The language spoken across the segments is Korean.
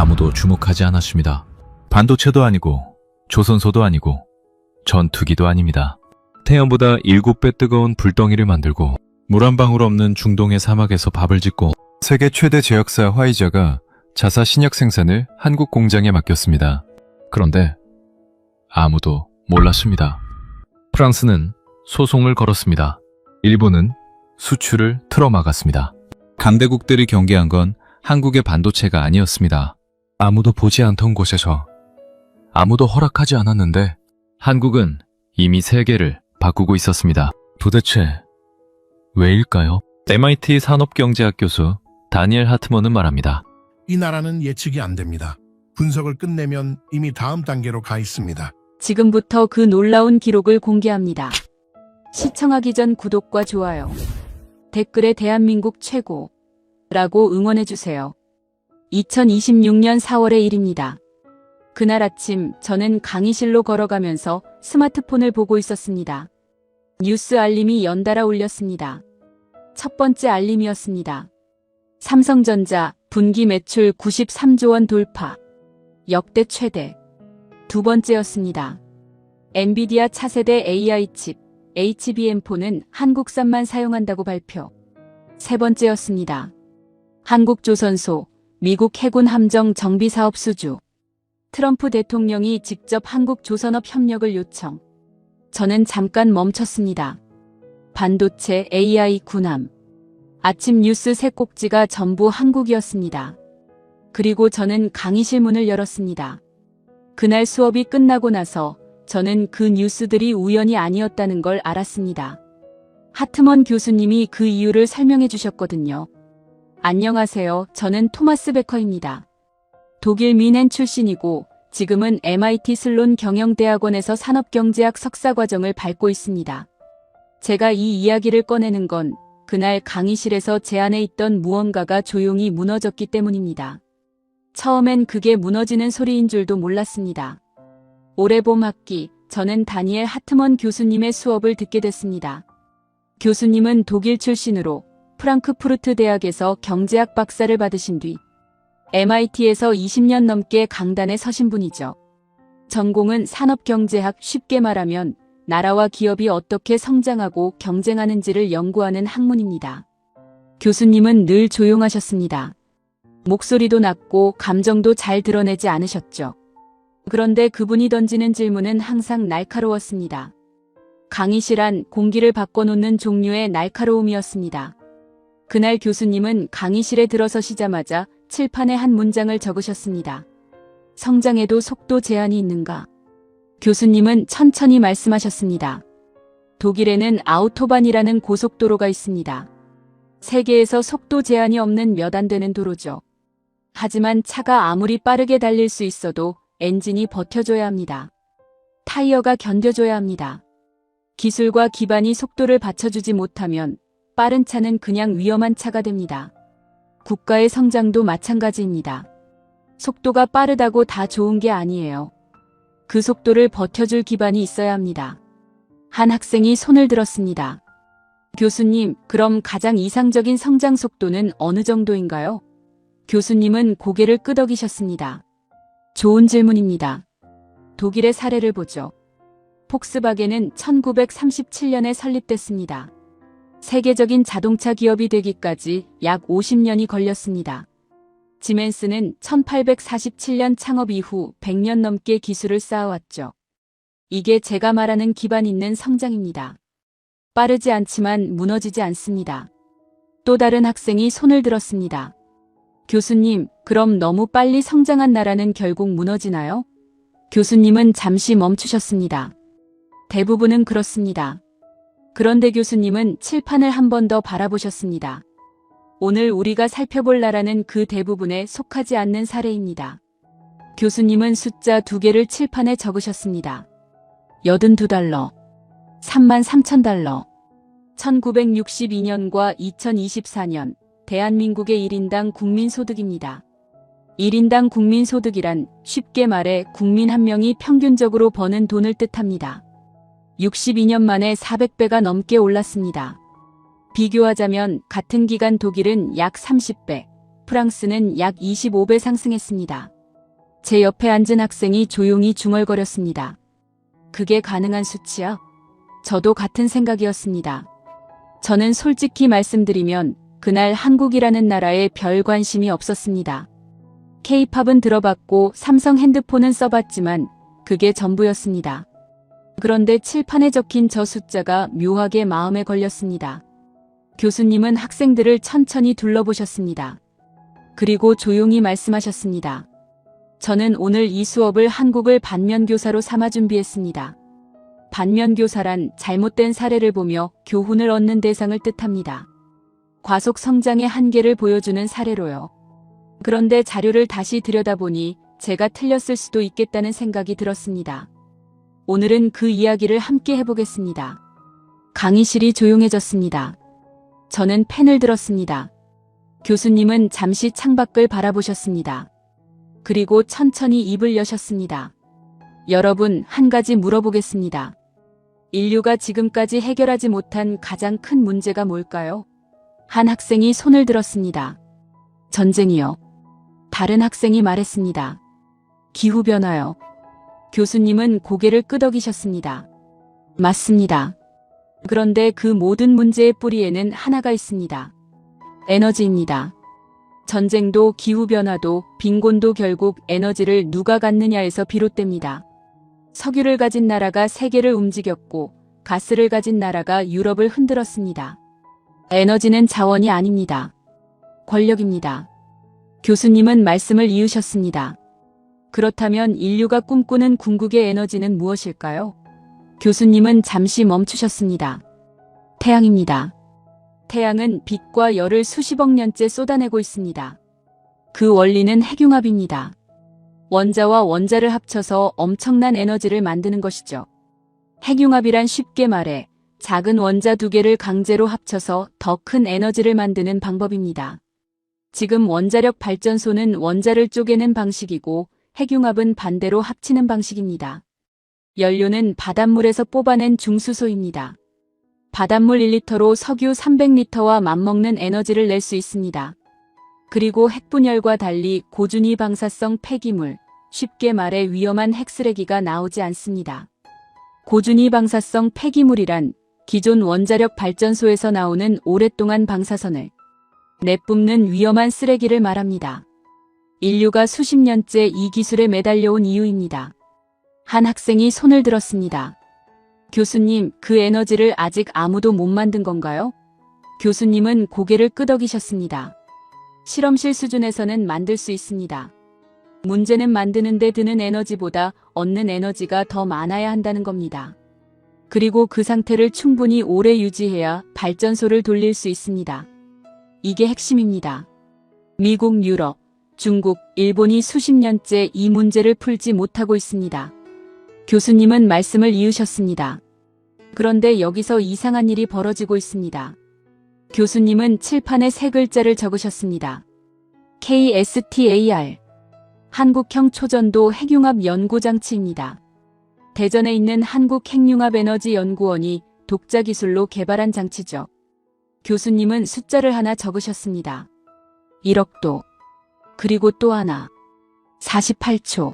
아무도 주목하지 않았습니다. 반도체도 아니고 조선소도 아니고 전투기도 아닙니다. 태양보다 7배 뜨거운 불덩이를 만들고 물 한 방울 없는 중동의 사막에서 밥을 짓고 세계 최대 제약사 화이자가 자사 신약 생산을 한국 공장에 맡겼습니다. 그런데 아무도 몰랐습니다. 프랑스는 소송을 걸었습니다. 일본은 수출을 틀어막았습니다. 강대국들이 경계한 건 한국의 반도체가 아니었습니다. 아무도 보지 않던 곳에서 아무도 허락하지 않았는데 한국은 이미 세계를 바꾸고 있었습니다. 도대체 왜일까요? MIT 산업경제학 교수 다니엘 하트먼은 말합니다. 이 나라는 예측이 안 됩니다. 분석을 끝내면 이미 다음 단계로 가 있습니다. 지금부터 그 놀라운 기록을 공개합니다. 시청하기 전 구독과 좋아요, 댓글에 대한민국 최고라고 응원해주세요. 2026년 4월의 일입니다. 그날 아침 저는 강의실로 걸어가면서 스마트폰을 보고 있었습니다. 뉴스 알림이 연달아 울렸습니다. 첫 번째 알림이었습니다. 삼성전자 분기 매출 93조 원 돌파. 역대 최대. 두 번째였습니다. 엔비디아 차세대 AI 칩 HBM4는 한국산만 사용한다고 발표. 세 번째였습니다. 한국조선소 미국 해군 함정 정비 사업 수주. 트럼프 대통령이 직접 한국조선업 협력을 요청. 저는 잠깐 멈췄습니다. 반도체, AI, 군함. 아침 뉴스 세 꼭지가 전부 한국이었습니다. 그리고 저는 강의실 문을 열었습니다. 그날 수업이 끝나고 나서 저는 그 뉴스들이 우연이 아니었다는 걸 알았습니다. 하트먼 교수님이 그 이유를 설명해 주셨거든요. 안녕하세요. 저는 토마스 베커입니다. 독일 뮌헨 출신이고 지금은 MIT 슬론 경영대학원에서 산업경제학 석사과정을 밟고 있습니다. 제가 이 이야기를 꺼내는 건 그날 강의실에서 제 안에 있던 무언가가 조용히 무너졌기 때문입니다. 처음엔 그게 무너지는 소리인 줄도 몰랐습니다. 올해 봄 학기, 저는 다니엘 하트먼 교수님의 수업을 듣게 됐습니다. 교수님은 독일 출신으로 프랑크푸르트 대학에서 경제학 박사를 받으신 뒤 MIT에서 20년 넘게 강단에 서신 분이죠. 전공은 산업경제학, 쉽게 말하면 나라와 기업이 어떻게 성장하고 경쟁하는지를 연구하는 학문입니다. 교수님은 늘 조용하셨습니다. 목소리도 낮고 감정도 잘 드러내지 않으셨죠. 그런데 그분이 던지는 질문은 항상 날카로웠습니다. 강의실 안 공기를 바꿔놓는 종류의 날카로움이었습니다. 그날 교수님은 강의실에 들어서시자마자 칠판에 한 문장을 적으셨습니다. 성장에도 속도 제한이 있는가? 교수님은 천천히 말씀하셨습니다. 독일에는 아우토반이라는 고속도로가 있습니다. 세계에서 속도 제한이 없는 몇 안 되는 도로죠. 하지만 차가 아무리 빠르게 달릴 수 있어도 엔진이 버텨줘야 합니다. 타이어가 견뎌줘야 합니다. 기술과 기반이 속도를 받쳐주지 못하면 빠른 차는 그냥 위험한 차가 됩니다. 국가의 성장도 마찬가지입니다. 속도가 빠르다고 다 좋은 게 아니에요. 그 속도를 버텨줄 기반이 있어야 합니다. 한 학생이 손을 들었습니다. 교수님, 그럼 가장 이상적인 성장 속도는 어느 정도인가요? 교수님은 고개를 끄덕이셨습니다. 좋은 질문입니다. 독일의 사례를 보죠. 폭스바겐은 1937년에 설립됐습니다. 세계적인 자동차 기업이 되기까지 약 50년이 걸렸습니다. 지멘스는 1847년 창업 이후 100년 넘게 기술을 쌓아왔죠. 이게 제가 말하는 기반 있는 성장입니다. 빠르지 않지만 무너지지 않습니다. 또 다른 학생이 손을 들었습니다. 교수님, 그럼 너무 빨리 성장한 나라는 결국 무너지나요? 교수님은 잠시 멈추셨습니다. 대부분은 그렇습니다. 그런데 교수님은 칠판을 한 번 더 바라보셨습니다. 오늘 우리가 살펴볼 나라는 그 대부분에 속하지 않는 사례입니다. 교수님은 숫자 2개를 칠판에 적으셨습니다. 82달러, 33,000달러. 1962년과 2024년 대한민국의 1인당 국민소득입니다. 1인당 국민소득이란 쉽게 말해 국민 한 명이 평균적으로 버는 돈을 뜻합니다. 62년 만에 400배가 넘게 올랐습니다. 비교하자면 같은 기간 독일은 약 30배, 프랑스는 약 25배 상승했습니다. 제 옆에 앉은 학생이 조용히 중얼거렸습니다. 그게 가능한 수치야? 저도 같은 생각이었습니다. 저는 솔직히 말씀드리면 그날 한국이라는 나라에 별 관심이 없었습니다. K-팝은 들어봤고 삼성 핸드폰은 써봤지만 그게 전부였습니다. 그런데 칠판에 적힌 저 숫자가 묘하게 마음에 걸렸습니다. 교수님은 학생들을 천천히 둘러보셨습니다. 그리고 조용히 말씀하셨습니다. 저는 오늘 이 수업을 한국을 반면교사로 삼아 준비했습니다. 반면교사란 잘못된 사례를 보며 교훈을 얻는 대상을 뜻합니다. 과속 성장의 한계를 보여주는 사례로요. 그런데 자료를 다시 들여다보니 제가 틀렸을 수도 있겠다는 생각이 들었습니다. 오늘은 그 이야기를 함께 해보겠습니다. 강의실이 조용해졌습니다. 저는 펜을 들었습니다. 교수님은 잠시 창밖을 바라보셨습니다. 그리고 천천히 입을 여셨습니다. 여러분, 한 가지 물어보겠습니다. 인류가 지금까지 해결하지 못한 가장 큰 문제가 뭘까요? 한 학생이 손을 들었습니다. 전쟁이요. 다른 학생이 말했습니다. 기후변화요. 교수님은 고개를 끄덕이셨습니다. 맞습니다. 그런데 그 모든 문제의 뿌리에는 하나가 있습니다. 에너지입니다. 전쟁도 기후변화도 빈곤도 결국 에너지를 누가 갖느냐에서 비롯됩니다. 석유를 가진 나라가 세계를 움직였고 가스를 가진 나라가 유럽을 흔들었습니다. 에너지는 자원이 아닙니다. 권력입니다. 교수님은 말씀을 이으셨습니다. 그렇다면 인류가 꿈꾸는 궁극의 에너지는 무엇일까요? 교수님은 잠시 멈추셨습니다. 태양입니다. 태양은 빛과 열을 수십억 년째 쏟아내고 있습니다. 그 원리는 핵융합입니다. 원자와 원자를 합쳐서 엄청난 에너지를 만드는 것이죠. 핵융합이란 쉽게 말해 작은 원자 두 개를 강제로 합쳐서 더 큰 에너지를 만드는 방법입니다. 지금 원자력 발전소는 원자를 쪼개는 방식이고 핵융합은 반대로 합치는 방식입니다. 연료는 바닷물에서 뽑아낸 중수소입니다. 바닷물 1리터로 석유 300리터와 맞먹는 에너지를 낼 수 있습니다. 그리고 핵분열과 달리 고준위 방사성 폐기물, 쉽게 말해 위험한 핵쓰레기가 나오지 않습니다. 고준위 방사성 폐기물이란 기존 원자력 발전소에서 나오는 오랫동안 방사선을 내뿜는 위험한 쓰레기를 말합니다. 인류가 수십 년째 이 기술에 매달려온 이유입니다. 한 학생이 손을 들었습니다. 교수님, 그 에너지를 아직 아무도 못 만든 건가요? 교수님은 고개를 끄덕이셨습니다. 실험실 수준에서는 만들 수 있습니다. 문제는 만드는 데 드는 에너지보다 얻는 에너지가 더 많아야 한다는 겁니다. 그리고 그 상태를 충분히 오래 유지해야 발전소를 돌릴 수 있습니다. 이게 핵심입니다. 미국, 유럽, 중국, 일본이 수십 년째 이 문제를 풀지 못하고 있습니다. 교수님은 말씀을 이으셨습니다. 그런데 여기서 이상한 일이 벌어지고 있습니다. 교수님은 칠판에 세 글자를 적으셨습니다. KSTAR. 한국형 초전도 핵융합 연구장치입니다. 대전에 있는 한국핵융합에너지연구원이 독자 기술로 개발한 장치죠. 교수님은 숫자를 하나 적으셨습니다. 1억도. 그리고 또 하나. 48초.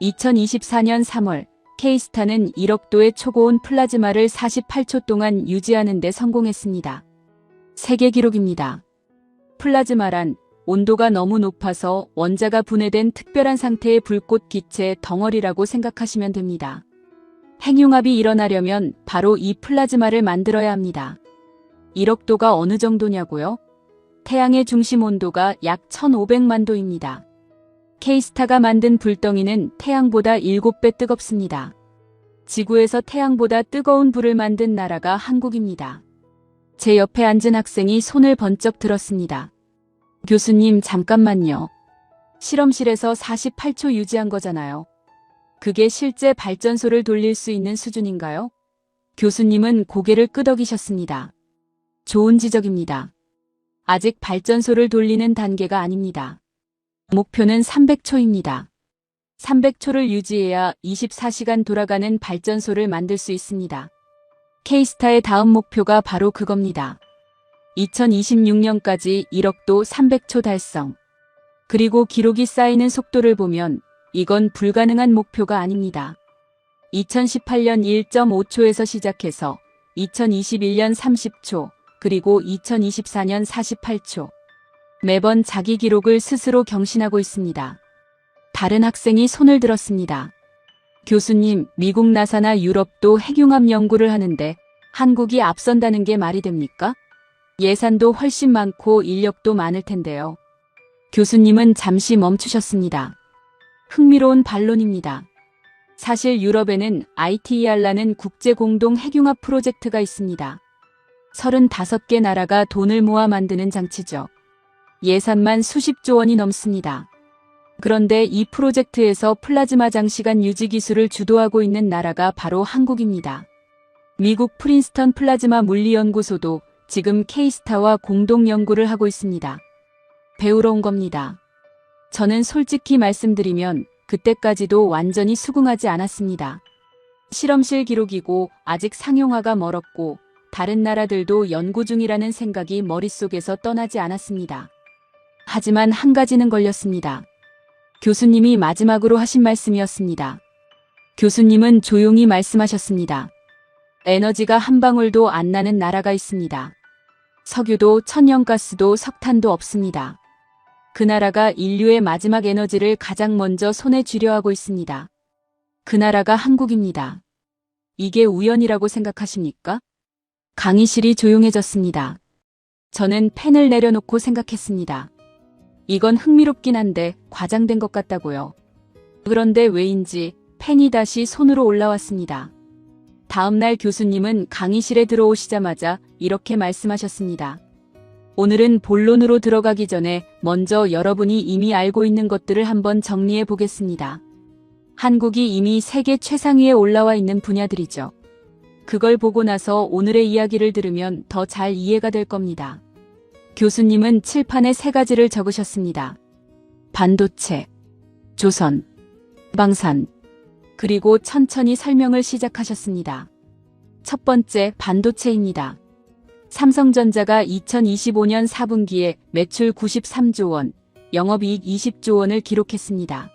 2024년 3월 K스타는 1억도의 초고온 플라즈마를 48초 동안 유지하는 데 성공했습니다. 세계 기록입니다. 플라즈마란 온도가 너무 높아서 원자가 분해된 특별한 상태의 불꽃 기체 덩어리라고 생각하시면 됩니다. 핵융합이 일어나려면 바로 이 플라즈마를 만들어야 합니다. 1억도가 어느 정도냐고요? 태양의 중심 온도가 약 1500만 도입니다. K스타가 만든 불덩이는 태양보다 7배 뜨겁습니다. 지구에서 태양보다 뜨거운 불을 만든 나라가 한국입니다. 제 옆에 앉은 학생이 손을 번쩍 들었습니다. 교수님, 잠깐만요. 실험실에서 48초 유지한 거잖아요. 그게 실제 발전소를 돌릴 수 있는 수준인가요? 교수님은 고개를 끄덕이셨습니다. 좋은 지적입니다. 아직 발전소를 돌리는 단계가 아닙니다. 목표는 300초입니다. 300초를 유지해야 24시간 돌아가는 발전소를 만들 수 있습니다. K스타의 다음 목표가 바로 그겁니다. 2026년까지 1억도 300초 달성. 그리고 기록이 쌓이는 속도를 보면 이건 불가능한 목표가 아닙니다. 2018년 1.5초에서 시작해서 2021년 30초, 그리고 2024년 48초. 매번 자기 기록을 스스로 경신하고 있습니다. 다른 학생이 손을 들었습니다. 교수님, 미국 나사나 유럽도 핵융합 연구를 하는데 한국이 앞선다는 게 말이 됩니까? 예산도 훨씬 많고 인력도 많을 텐데요. 교수님은 잠시 멈추셨습니다. 흥미로운 반론입니다. 사실 유럽에는 ITER라는 국제공동 핵융합 프로젝트가 있습니다. 35개 나라가 돈을 모아 만드는 장치죠. 예산만 수십조 원이 넘습니다. 그런데 이 프로젝트에서 플라즈마 장시간 유지 기술을 주도하고 있는 나라가 바로 한국입니다. 미국 프린스턴 플라즈마 물리연구소도 지금 K스타와 공동 연구를 하고 있습니다. 배우러 온 겁니다. 저는 솔직히 말씀드리면 그때까지도 완전히 수긍하지 않았습니다. 실험실 기록이고 아직 상용화가 멀었고 다른 나라들도 연구 중이라는 생각이 머릿속에서 떠나지 않았습니다. 하지만 한 가지는 걸렸습니다. 교수님이 마지막으로 하신 말씀이었습니다. 교수님은 조용히 말씀하셨습니다. 에너지가 한 방울도 안 나는 나라가 있습니다. 석유도 천연가스도 석탄도 없습니다. 그 나라가 인류의 마지막 에너지를 가장 먼저 손에 쥐려 하고 있습니다. 그 나라가 한국입니다. 이게 우연이라고 생각하십니까? 강의실이 조용해졌습니다. 저는 펜을 내려놓고 생각했습니다. 이건 흥미롭긴 한데 과장된 것 같다고요. 그런데 왜인지 펜이 다시 손으로 올라왔습니다. 다음날 교수님은 강의실에 들어오시자마자 이렇게 말씀하셨습니다. 오늘은 본론으로 들어가기 전에 먼저 여러분이 이미 알고 있는 것들을 한번 정리해 보겠습니다. 한국이 이미 세계 최상위에 올라와 있는 분야들이죠. 그걸 보고 나서 오늘의 이야기를 들으면 더 잘 이해가 될 겁니다. 교수님은 칠판에 3가지를 적으셨습니다. 반도체, 조선, 방산, 그리고 천천히 설명을 시작하셨습니다. 첫 번째, 반도체입니다. 삼성전자가 2025년 4분기에 매출 93조 원, 영업이익 20조 원을 기록했습니다.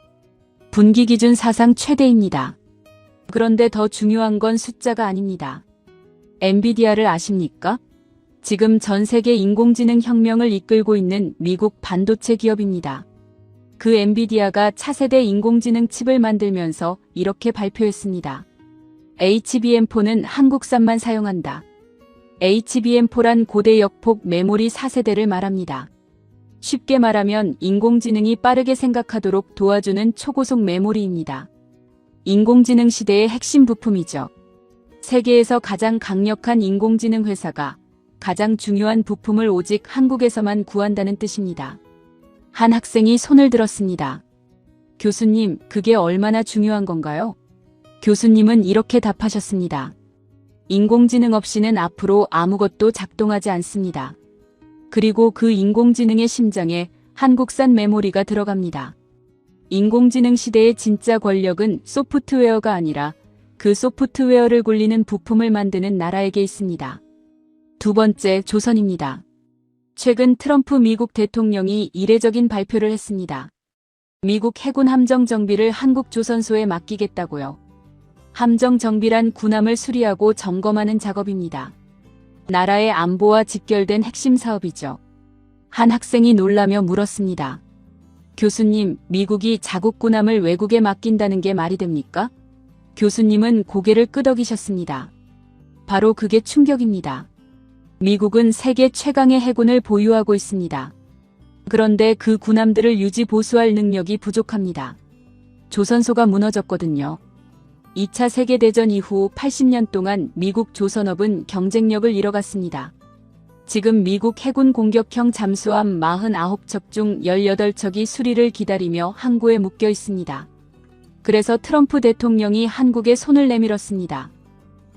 분기 기준 사상 최대입니다. 그런데 더 중요한 건 숫자가 아닙니다. 엔비디아를 아십니까? 지금 전 세계 인공지능 혁명을 이끌고 있는 미국 반도체 기업입니다. 그 엔비디아가 차세대 인공지능 칩을 만들면서 이렇게 발표했습니다. HBM4는 한국산만 사용한다. HBM4란 고대 역폭 메모리 4세대를 말합니다. 쉽게 말하면 인공지능이 빠르게 생각하도록 도와주는 초고속 메모리입니다. 인공지능 시대의 핵심 부품이죠. 세계에서 가장 강력한 인공지능 회사가 가장 중요한 부품을 오직 한국에서만 구한다는 뜻입니다. 한 학생이 손을 들었습니다. 교수님, 그게 얼마나 중요한 건가요? 교수님은 이렇게 답하셨습니다. 인공지능 없이는 앞으로 아무것도 작동하지 않습니다. 그리고 그 인공지능의 심장에 한국산 메모리가 들어갑니다. 인공지능 시대의 진짜 권력은 소프트웨어가 아니라 그 소프트웨어를 굴리는 부품을 만드는 나라에게 있습니다. 두 번째, 조선입니다. 최근 트럼프 미국 대통령이 이례적인 발표를 했습니다. 미국 해군 함정 정비를 한국 조선소에 맡기겠다고요. 함정 정비란 군함을 수리하고 점검하는 작업입니다. 나라의 안보와 직결된 핵심 사업이죠. 한 학생이 놀라며 물었습니다. 교수님, 미국이 자국 군함을 외국에 맡긴다는 게 말이 됩니까? 교수님은 고개를 끄덕이셨습니다. 바로 그게 충격입니다. 미국은 세계 최강의 해군을 보유하고 있습니다. 그런데 그 군함들을 유지 보수할 능력이 부족합니다. 조선소가 무너졌거든요. 2차 세계대전 이후 80년 동안 미국 조선업은 경쟁력을 잃어갔습니다. 지금 미국 해군 공격형 잠수함 49척 중 18척이 수리를 기다리며 항구에 묶여 있습니다. 그래서 트럼프 대통령이 한국에 손을 내밀었습니다.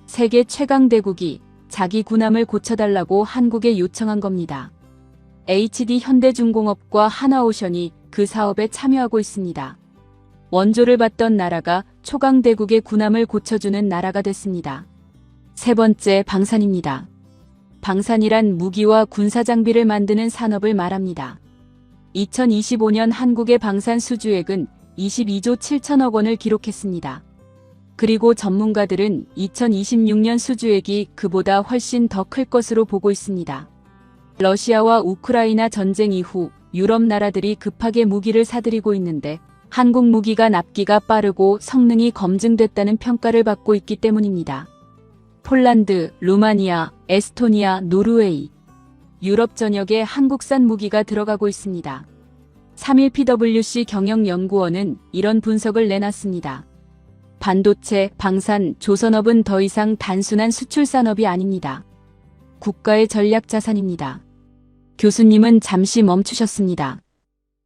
세계 최강 대국이 자기 군함을 고쳐달라고 한국에 요청한 겁니다. HD 현대중공업과 하나오션이 그 사업에 참여하고 있습니다. 원조를 받던 나라가 초강대국의 군함을 고쳐주는 나라가 됐습니다. 세 번째, 방산입니다. 방산이란 무기와 군사장비를 만드는 산업을 말합니다. 2025년 한국의 방산 수주액은 22조 7천억 원을 기록했습니다. 그리고 전문가들은 2026년 수주액이 그보다 훨씬 더 클 것으로 보고 있습니다. 러시아와 우크라이나 전쟁 이후 유럽 나라들이 급하게 무기를 사들이고 있는데 한국 무기가 납기가 빠르고 성능이 검증됐다는 평가를 받고 있기 때문입니다. 폴란드, 루마니아, 에스토니아, 노르웨이, 유럽 전역에 한국산 무기가 들어가고 있습니다. 3일 PwC 경영연구원은 이런 분석을 내놨습니다. 반도체, 방산, 조선업은 더 이상 단순한 수출 산업이 아닙니다. 국가의 전략 자산입니다. 교수님은 잠시 멈추셨습니다.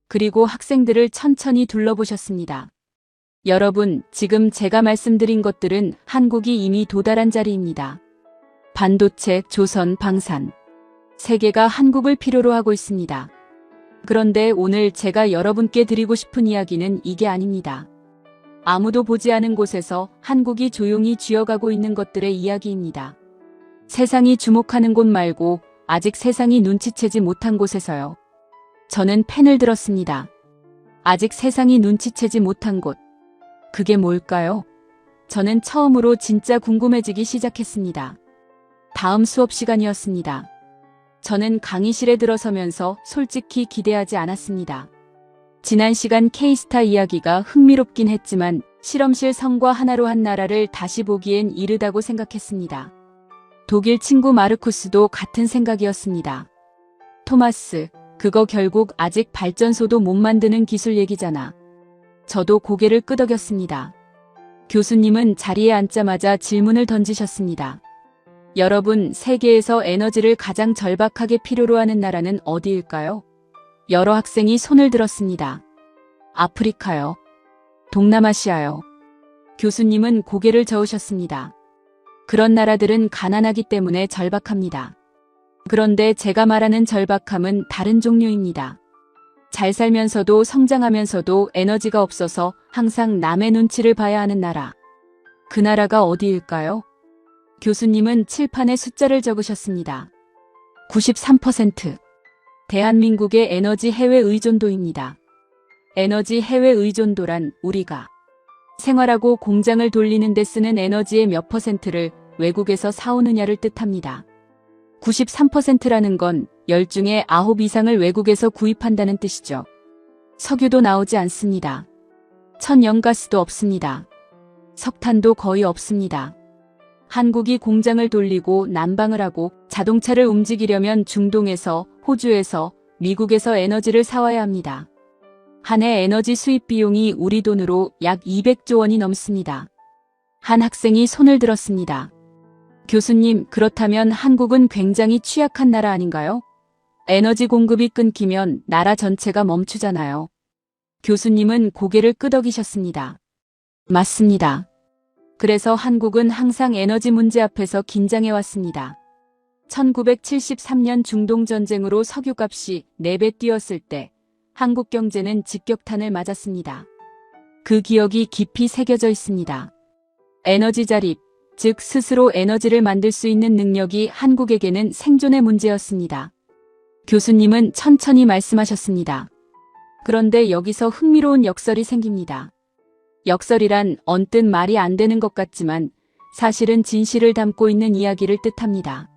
그리고 학생들을 천천히 둘러보셨습니다. 여러분, 지금 제가 말씀드린 것들은 한국이 이미 도달한 자리입니다. 반도체, 조선, 방산. 세계가 한국을 필요로 하고 있습니다. 그런데 오늘 제가 여러분께 드리고 싶은 이야기는 이게 아닙니다. 아무도 보지 않은 곳에서 한국이 조용히 쥐어가고 있는 것들의 이야기입니다. 세상이 주목하는 곳 말고 아직 세상이 눈치채지 못한 곳에서요. 저는 펜을 들었습니다. 아직 세상이 눈치채지 못한 곳. 그게 뭘까요? 저는 처음으로 진짜 궁금해지기 시작했습니다. 다음 수업 시간이었습니다. 저는 강의실에 들어서면서 솔직히 기대하지 않았습니다. 지난 시간 K스타 이야기가 흥미롭긴 했지만 실험실 성과 하나로 한 나라를 다시 보기엔 이르다고 생각했습니다. 독일 친구 마르쿠스도 같은 생각이었습니다. 토마스, 그거 결국 아직 발전소도 못 만드는 기술 얘기잖아. 저도 고개를 끄덕였습니다. 교수님은 자리에 앉자마자 질문을 던지셨습니다. 여러분, 세계에서 에너지를 가장 절박하게 필요로 하는 나라는 어디일까요? 여러 학생이 손을 들었습니다. 아프리카요. 동남아시아요. 교수님은 고개를 저으셨습니다. 그런 나라들은 가난하기 때문에 절박합니다. 그런데 제가 말하는 절박함은 다른 종류입니다. 잘 살면서도 성장하면서도 에너지가 없어서 항상 남의 눈치를 봐야 하는 나라. 그 나라가 어디일까요? 교수님은 칠판에 숫자를 적으셨습니다. 93%. 대한민국의 에너지 해외 의존도입니다. 에너지 해외 의존도란 우리가 생활하고 공장을 돌리는 데 쓰는 에너지의 몇 퍼센트를 외국에서 사오느냐를 뜻합니다. 93%라는 건 10 중에 9 이상을 외국에서 구입한다는 뜻이죠. 석유도 나오지 않습니다. 천연가스도 없습니다. 석탄도 거의 없습니다. 한국이 공장을 돌리고 난방을 하고 자동차를 움직이려면 중동에서, 호주에서, 미국에서 에너지를 사와야 합니다. 한 해 에너지 수입 비용이 우리 돈으로 약 200조 원이 넘습니다. 한 학생이 손을 들었습니다. 교수님, 그렇다면 한국은 굉장히 취약한 나라 아닌가요? 에너지 공급이 끊기면 나라 전체가 멈추잖아요. 교수님은 고개를 끄덕이셨습니다. 맞습니다. 그래서 한국은 항상 에너지 문제 앞에서 긴장해왔습니다. 1973년 중동전쟁으로 석유값이 4배 뛰었을 때 한국 경제는 직격탄을 맞았습니다. 그 기억이 깊이 새겨져 있습니다. 에너지 자립, 즉 스스로 에너지를 만들 수 있는 능력이 한국에게는 생존의 문제였습니다. 교수님은 천천히 말씀하셨습니다. 그런데 여기서 흥미로운 역설이 생깁니다. 역설이란 언뜻 말이 안 되는 것 같지만 사실은 진실을 담고 있는 이야기를 뜻합니다.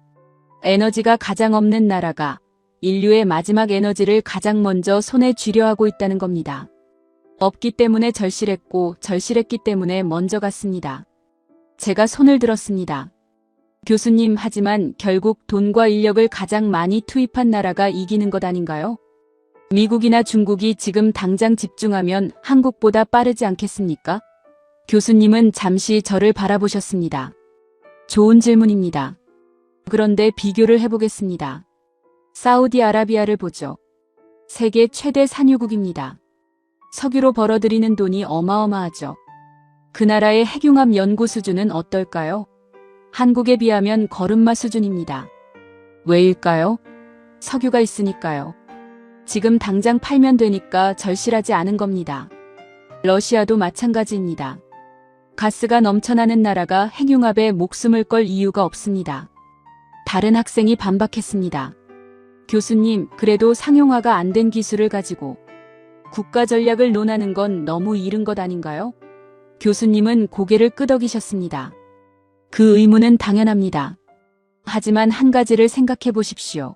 에너지가 가장 없는 나라가 인류의 마지막 에너지를 가장 먼저 손에 쥐려 하고 있다는 겁니다. 없기 때문에 절실했고 절실했기 때문에 먼저 갔습니다. 제가 손을 들었습니다. 교수님, 하지만 결국 돈과 인력을 가장 많이 투입한 나라가 이기는 것 아닌가요? 미국이나 중국이 지금 당장 집중하면 한국보다 빠르지 않겠습니까? 교수님은 잠시 저를 바라보셨습니다. 좋은 질문입니다. 그런데 비교를 해보겠습니다. 사우디아라비아를 보죠. 세계 최대 산유국입니다. 석유로 벌어들이는 돈이 어마어마하죠. 그 나라의 핵융합 연구 수준은 어떨까요? 한국에 비하면 걸음마 수준입니다. 왜일까요? 석유가 있으니까요. 지금 당장 팔면 되니까 절실하지 않은 겁니다. 러시아도 마찬가지입니다. 가스가 넘쳐나는 나라가 핵융합에 목숨을 걸 이유가 없습니다. 다른 학생이 반박했습니다. 교수님, 그래도 상용화가 안 된 기술을 가지고 국가 전략을 논하는 건 너무 이른 것 아닌가요? 교수님은 고개를 끄덕이셨습니다. 그 의무는 당연합니다. 하지만 한 가지를 생각해 보십시오.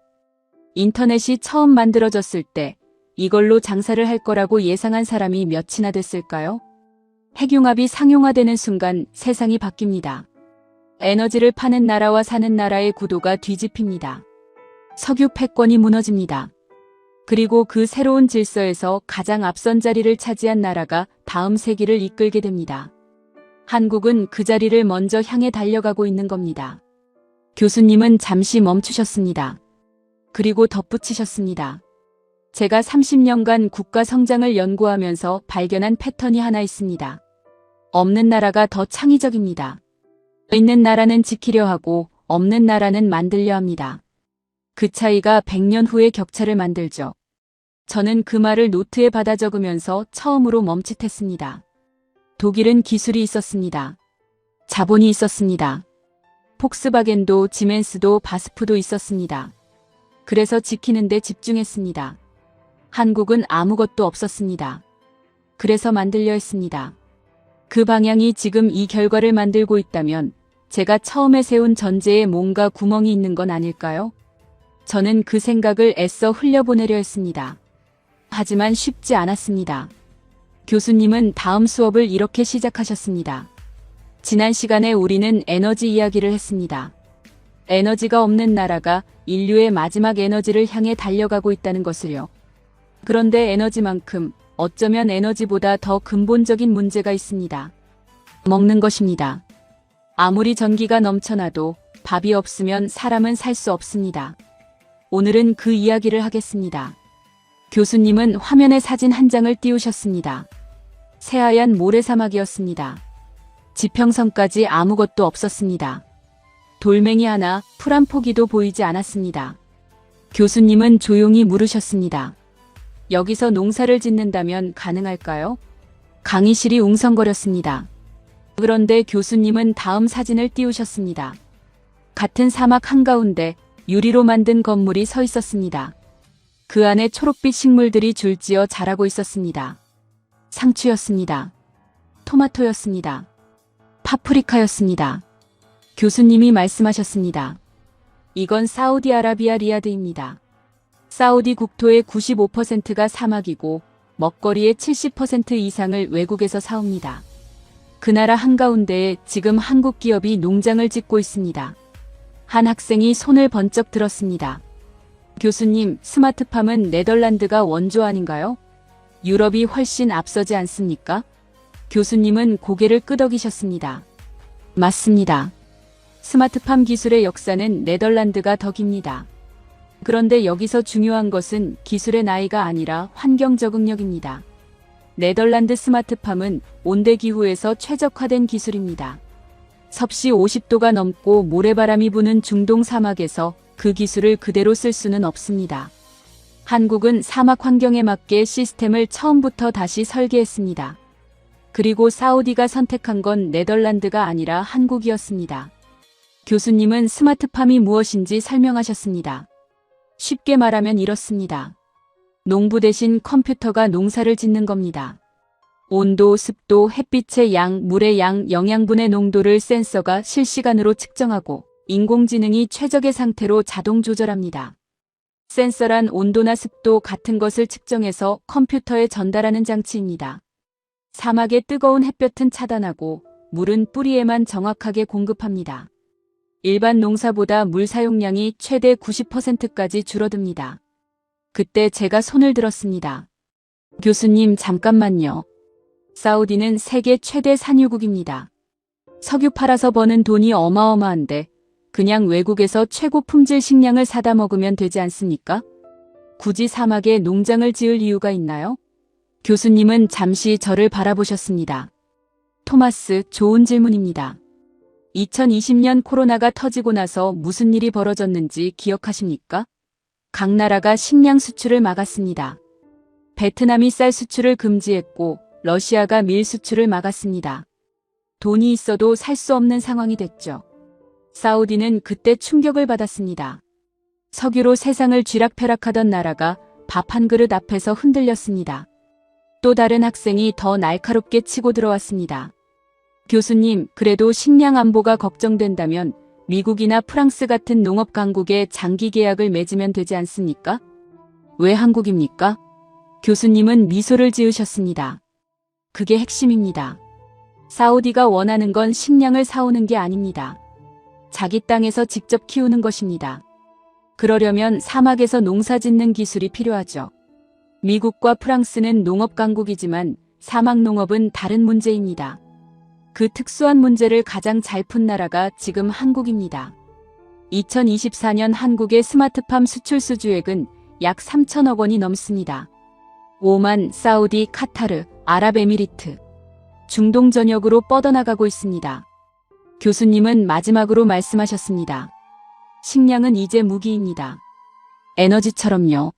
인터넷이 처음 만들어졌을 때 이걸로 장사를 할 거라고 예상한 사람이 몇이나 됐을까요? 핵융합이 상용화되는 순간 세상이 바뀝니다. 에너지를 파는 나라와 사는 나라의 구도가 뒤집힙니다. 석유 패권이 무너집니다. 그리고 그 새로운 질서에서 가장 앞선 자리를 차지한 나라가 다음 세기를 이끌게 됩니다. 한국은 그 자리를 먼저 향해 달려가고 있는 겁니다. 교수님은 잠시 멈추셨습니다. 그리고 덧붙이셨습니다. 제가 30년간 국가 성장을 연구하면서 발견한 패턴이 하나 있습니다. 없는 나라가 더 창의적입니다. 있는 나라는 지키려 하고 없는 나라는 만들려 합니다. 그 차이가 100년 후의 격차를 만들죠. 저는 그 말을 노트에 받아 적으면서 처음으로 멈칫했습니다. 독일은 기술이 있었습니다. 자본이 있었습니다. 폭스바겐도 지멘스도 바스프도 있었습니다. 그래서 지키는 데 집중했습니다. 한국은 아무것도 없었습니다. 그래서 만들려 했습니다. 그 방향이 지금 이 결과를 만들고 있다면 제가 처음에 세운 전제에 뭔가 구멍이 있는 건 아닐까요? 저는 그 생각을 애써 흘려보내려 했습니다. 하지만 쉽지 않았습니다. 교수님은 다음 수업을 이렇게 시작하셨습니다. 지난 시간에 우리는 에너지 이야기를 했습니다. 에너지가 없는 나라가 인류의 마지막 에너지를 향해 달려가고 있다는 것을요. 그런데 에너지만큼 어쩌면 에너지보다 더 근본적인 문제가 있습니다. 먹는 것입니다. 아무리 전기가 넘쳐나도 밥이 없으면 사람은 살 수 없습니다. 오늘은 그 이야기를 하겠습니다. 교수님은 화면에 사진 한 장을 띄우셨습니다. 새하얀 모래사막이었습니다. 지평선까지 아무것도 없었습니다. 돌멩이 하나, 풀 한 포기도 보이지 않았습니다. 교수님은 조용히 물으셨습니다. 여기서 농사를 짓는다면 가능할까요? 강의실이 웅성거렸습니다. 그런데 교수님은 다음 사진을 띄우셨습니다. 같은 사막 한가운데 유리로 만든 건물이 서 있었습니다. 그 안에 초록빛 식물들이 줄지어 자라고 있었습니다. 상추였습니다. 토마토였습니다. 파프리카였습니다. 교수님이 말씀하셨습니다. 이건 사우디아라비아 리야드입니다. 사우디 국토의 95%가 사막이고 먹거리의 70% 이상을 외국에서 사옵니다. 그 나라 한가운데에 지금 한국 기업이 농장을 짓고 있습니다. 한 학생이 손을 번쩍 들었습니다. 교수님, 스마트팜은 네덜란드가 원조 아닌가요? 유럽이 훨씬 앞서지 않습니까? 교수님은 고개를 끄덕이셨습니다. 맞습니다. 스마트팜 기술의 역사는 네덜란드가 더 깁니다. 그런데 여기서 중요한 것은 기술의 나이가 아니라 환경 적응력입니다. 네덜란드 스마트팜은 온대 기후에서 최적화된 기술입니다. 섭씨 50도가 넘고 모래바람이 부는 중동 사막에서 그 기술을 그대로 쓸 수는 없습니다. 한국은 사막 환경에 맞게 시스템을 처음부터 다시 설계했습니다. 그리고 사우디가 선택한 건 네덜란드가 아니라 한국이었습니다. 교수님은 스마트팜이 무엇인지 설명하셨습니다. 쉽게 말하면 이렇습니다. 농부 대신 컴퓨터가 농사를 짓는 겁니다. 온도, 습도, 햇빛의 양, 물의 양, 영양분의 농도를 센서가 실시간으로 측정하고 인공지능이 최적의 상태로 자동 조절합니다. 센서란 온도나 습도 같은 것을 측정해서 컴퓨터에 전달하는 장치입니다. 사막의 뜨거운 햇볕은 차단하고 물은 뿌리에만 정확하게 공급합니다. 일반 농사보다 물 사용량이 최대 90%까지 줄어듭니다. 그때 제가 손을 들었습니다. 교수님, 잠깐만요. 사우디는 세계 최대 산유국입니다. 석유 팔아서 버는 돈이 어마어마한데 그냥 외국에서 최고 품질 식량을 사다 먹으면 되지 않습니까? 굳이 사막에 농장을 지을 이유가 있나요? 교수님은 잠시 저를 바라보셨습니다. 토마스, 좋은 질문입니다. 2020년 코로나가 터지고 나서 무슨 일이 벌어졌는지 기억하십니까? 각 나라가 식량 수출을 막았습니다. 베트남이 쌀 수출을 금지했고 러시아가 밀 수출을 막았습니다. 돈이 있어도 살 수 없는 상황이 됐죠. 사우디는 그때 충격을 받았습니다. 석유로 세상을 쥐락펴락하던 나라가 밥 한 그릇 앞에서 흔들렸습니다. 또 다른 학생이 더 날카롭게 치고 들어왔습니다. 교수님, 그래도 식량 안보가 걱정된다면 미국이나 프랑스 같은 농업 강국에 장기 계약을 맺으면 되지 않습니까? 왜 한국입니까? 교수님은 미소를 지으셨습니다. 그게 핵심입니다. 사우디가 원하는 건 식량을 사오는 게 아닙니다. 자기 땅에서 직접 키우는 것입니다. 그러려면 사막에서 농사 짓는 기술이 필요하죠. 미국과 프랑스는 농업 강국이지만 사막 농업은 다른 문제입니다. 그 특수한 문제를 가장 잘 푼 나라가 지금 한국입니다. 2024년 한국의 스마트팜 수출 수주액은 약 3천억 원이 넘습니다. 오만, 사우디, 카타르, 아랍에미리트, 중동 전역으로 뻗어나가고 있습니다. 교수님은 마지막으로 말씀하셨습니다. 식량은 이제 무기입니다. 에너지처럼요.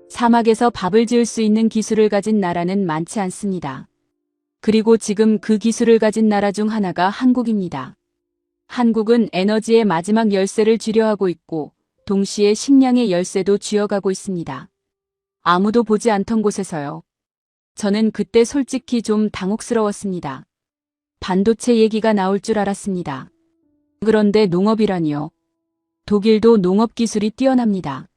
사막에서 밥을 지을 수 있는 기술을 가진 나라는 많지 않습니다. 그리고 지금 그 기술을 가진 나라 중 하나가 한국입니다. 한국은 에너지의 마지막 열쇠를 쥐려하고 있고 동시에 식량의 열쇠도 쥐어가고 있습니다. 아무도 보지 않던 곳에서요. 저는 그때 솔직히 좀 당혹스러웠습니다. 반도체 얘기가 나올 줄 알았습니다. 그런데 농업이라니요. 독일도 농업 기술이 뛰어납니다.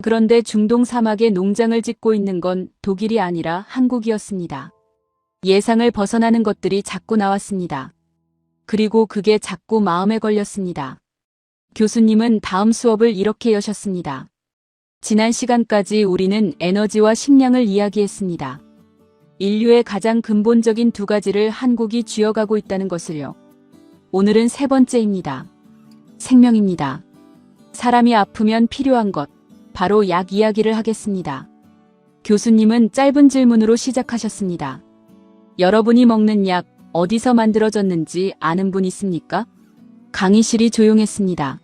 그런데 중동 사막에 농장을 짓고 있는 건 독일이 아니라 한국이었습니다. 예상을 벗어나는 것들이 자꾸 나왔습니다. 그리고 그게 자꾸 마음에 걸렸습니다. 교수님은 다음 수업을 이렇게 여셨습니다. 지난 시간까지 우리는 에너지와 식량을 이야기했습니다. 인류의 가장 근본적인 두 가지를 한국이 쥐어가고 있다는 것을요. 오늘은 세 번째입니다. 생명입니다. 사람이 아프면 필요한 것, 바로 약 이야기를 하겠습니다. 교수님은 짧은 질문으로 시작하셨습니다. 여러분이 먹는 약 어디서 만들어졌는지 아는 분 있습니까? 강의실이 조용했습니다.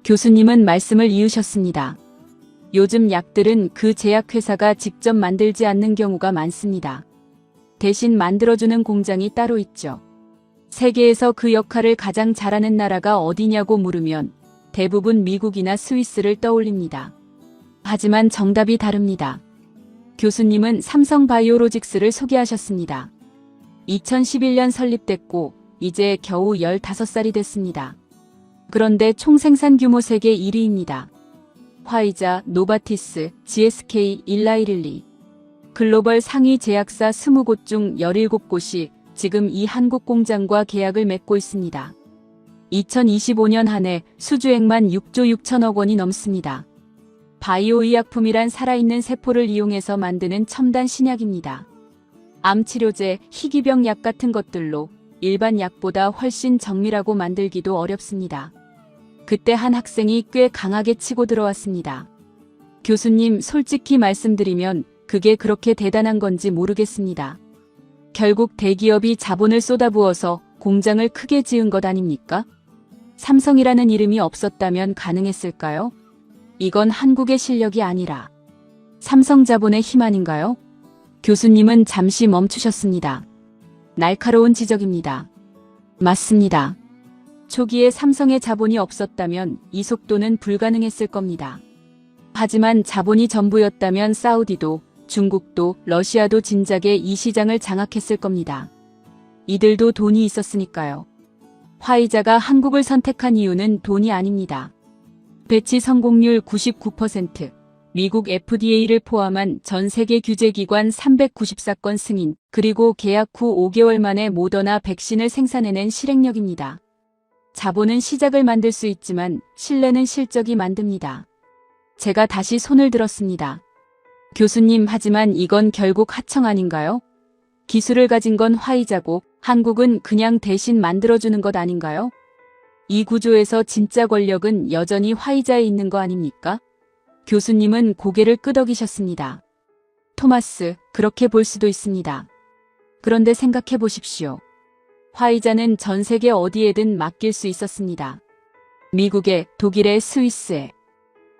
교수님은 말씀을 이으셨습니다. 요즘 약들은 그 제약회사가 직접 만들지 않는 경우가 많습니다. 대신 만들어주는 공장이 따로 있죠. 세계에서 그 역할을 가장 잘하는 나라가 어디냐고 물으면 대부분 미국이나 스위스를 떠올립니다. 하지만 정답이 다릅니다. 교수님은 삼성바이오로직스를 소개하셨습니다. 2011년 설립됐고 이제 겨우 15살이 됐습니다. 그런데 총 생산 규모 세계 1위입니다. 화이자, 노바티스, GSK, 일라이릴리. 글로벌 상위 제약사 20곳 중 17곳이 지금 이 한국 공장과 계약을 맺고 있습니다. 2025년 한 해 수주액만 6조 6천억 원이 넘습니다. 바이오 의약품이란 살아있는 세포를 이용해서 만드는 첨단 신약입니다. 암치료제, 희귀병 약 같은 것들로 일반 약보다 훨씬 정밀하고 만들기도 어렵습니다. 그때 한 학생이 꽤 강하게 치고 들어왔습니다. 교수님, 솔직히 말씀드리면 그게 그렇게 대단한 건지 모르겠습니다. 결국 대기업이 자본을 쏟아부어서 공장을 크게 지은 것 아닙니까? 삼성이라는 이름이 없었다면 가능했을까요? 이건 한국의 실력이 아니라 삼성 자본의 힘 아닌가요? 교수님은 잠시 멈추셨습니다. 날카로운 지적입니다. 맞습니다. 초기에 삼성의 자본이 없었다면 이 속도는 불가능했을 겁니다. 하지만 자본이 전부였다면 사우디도, 중국도, 러시아도 진작에 이 시장을 장악했을 겁니다. 이들도 돈이 있었으니까요. 화이자가 한국을 선택한 이유는 돈이 아닙니다. 배치 성공률 99%, 미국 FDA를 포함한 전 세계 규제기관 394건 승인, 그리고 계약 후 5개월 만에 모더나 백신을 생산해낸 실행력입니다. 자본은 시작을 만들 수 있지만 신뢰는 실적이 만듭니다. 제가 다시 손을 들었습니다. 교수님, 하지만 이건 결국 하청 아닌가요? 기술을 가진 건 화이자고 한국은 그냥 대신 만들어주는 것 아닌가요? 이 구조에서 진짜 권력은 여전히 화이자에 있는 거 아닙니까? 교수님은 고개를 끄덕이셨습니다. 토마스, 그렇게 볼 수도 있습니다. 그런데 생각해 보십시오. 화이자는 전 세계 어디에든 맡길 수 있었습니다. 미국에, 독일에, 스위스에.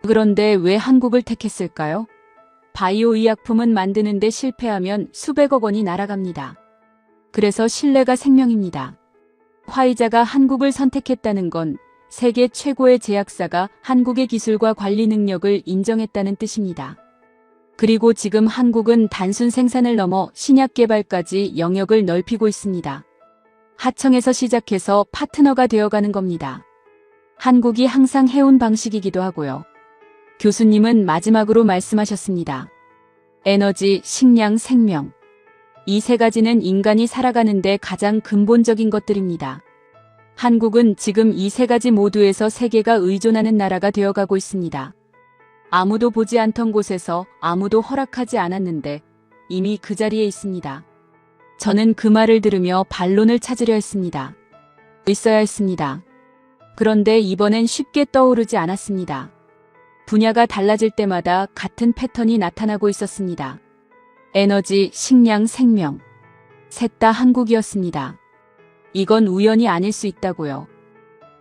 그런데 왜 한국을 택했을까요? 바이오 의약품은 만드는데 실패하면 수백억 원이 날아갑니다. 그래서 신뢰가 생명입니다. 화이자가 한국을 선택했다는 건 세계 최고의 제약사가 한국의 기술과 관리 능력을 인정했다는 뜻입니다. 그리고 지금 한국은 단순 생산을 넘어 신약 개발까지 영역을 넓히고 있습니다. 하청에서 시작해서 파트너가 되어가는 겁니다. 한국이 항상 해온 방식이기도 하고요. 교수님은 마지막으로 말씀하셨습니다. 에너지, 식량, 생명. 이 세 가지는 인간이 살아가는데 가장 근본적인 것들입니다. 한국은 지금 이 세 가지 모두에서 세계가 의존하는 나라가 되어가고 있습니다. 아무도 보지 않던 곳에서 아무도 허락하지 않았는데 이미 그 자리에 있습니다. 저는 그 말을 들으며 반론을 찾으려 했습니다. 있어야 했습니다. 그런데 이번엔 쉽게 떠오르지 않았습니다. 분야가 달라질 때마다 같은 패턴이 나타나고 있었습니다. 에너지, 식량, 생명. 셋 다 한국이었습니다. 이건 우연이 아닐 수 있다고요.